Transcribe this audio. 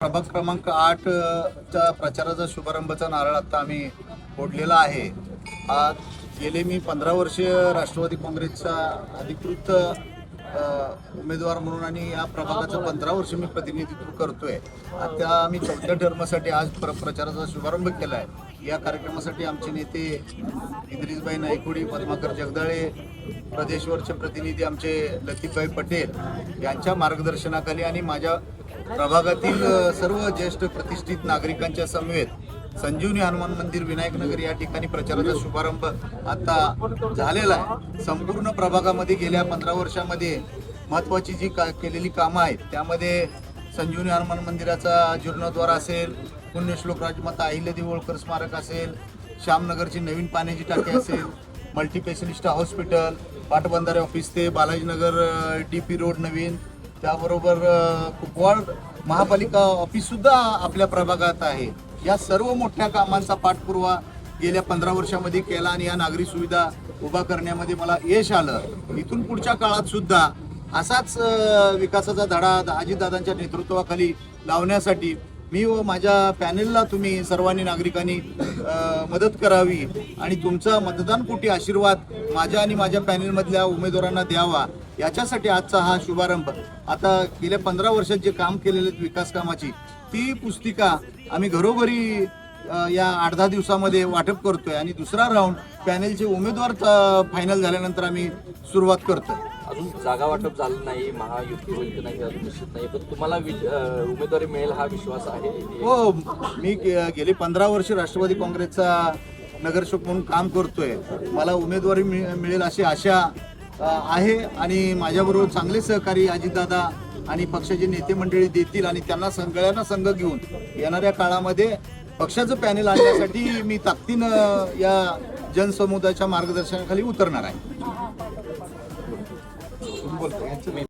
प्रभाग क्रमांक 8 च्या प्रचाराचा शुभारंभाचा नारळ आता आम्ही फोडलेला आहे. आज गेले मी 15 वर्ष राष्ट्रवादी काँग्रेसचा अधिकृत उमेदवार म्हणून आणि या प्रभागाचं 15 वर्ष मी प्रतिनिधित्व करतोय. आता आम्ही 4थ्या टर्मसाठी आज प्रचाराचा शुभारंभ केला आहे. या कार्यक्रमासाठी आमचे नेते इद्रिसभाई नाईकवाडी, पद्माकर जगदाळे, प्रदेशवरचे प्रतिनिधी आमचे लतीफभाई पटेल यांच्या मार्गदर्शनाखाली आणि माझ्या प्रभागातील सर्व ज्येष्ठ प्रतिष्ठित नागरिकांच्या समवेत संजीवनी हनुमान मंदिर विनायकनगर या ठिकाणी प्रचाराचा शुभारंभ आता झालेला आहे. संपूर्ण प्रभागामध्ये गेल्या 15 वर्षामध्ये महत्त्वाची जी केलेली कामं आहेत त्यामध्ये संजीवनी हनुमान मंदिराचा जीर्णोद्धार असेल, पुण्यश्लोक राजमाता अहिल्यादेवी होळकर स्मारक असेल, श्यामनगरची नवीन पाण्याची टाकी असेल, मल्टीस्पेशलिस्ट हॉस्पिटल, पाटबंधारे ऑफिस ते बालाजीनगर DP रोड नवीन, त्याबरोबर कुपवाड महापालिका ऑफिससुद्धा आपल्या प्रभागात आहे. या सर्व मोठ्या कामांचा पाठपुरावा गेल्या 15 वर्षामध्ये केला आणि या नागरी सुविधा उभा करण्यामध्ये मला यश आलं. इथून पुढच्या काळात सुद्धा असाच विकासाचा धडा अजितदादांच्या नेतृत्वाखाली लावण्यासाठी मी व माझ्या पॅनेलला तुम्ही सर्वांनी नागरिकांनी मदत करावी आणि तुमचा मतदानपोटी आशीर्वाद माझ्या आणि माझ्या पॅनेलमधल्या उमेदवारांना द्यावा, याच्यासाठी आजचा हा शुभारंभ. आता गेल्या 15 वर्षात जे काम केलेले विकास कामाची ती पुस्तिका आम्ही घरोघरी या 8-10 दिवसामध्ये वाटप करतोय आणि दुसरा राऊंड पॅनेलचे उमेदवार फायनल झाल्यानंतर आम्ही सुरुवात करतोय. अजून जागा वाटप झालं नाही, महायुती होईल की नाही अजून निश्चित नाही, पण तुम्हाला उमेदवारी मिळेल हा विश्वास आहे? हो, मी गेली 15 वर्ष राष्ट्रवादी काँग्रेसचा नगरसेवक म्हणून काम करतोय. मला उमेदवारी मिळेल अशी आशा आहे आणि माझ्याबरोबर चांगले सहकारी अजितदादा आणि पक्षाचे नेते मंडळी देतील आणि त्यांना सगळ्यांना संघ घेऊन येणाऱ्या काळामध्ये पक्षाचं पॅनेल आणण्यासाठी मी ताकदीनं या जनसमुदायाच्या मार्गदर्शनाखाली उतरणार आहे.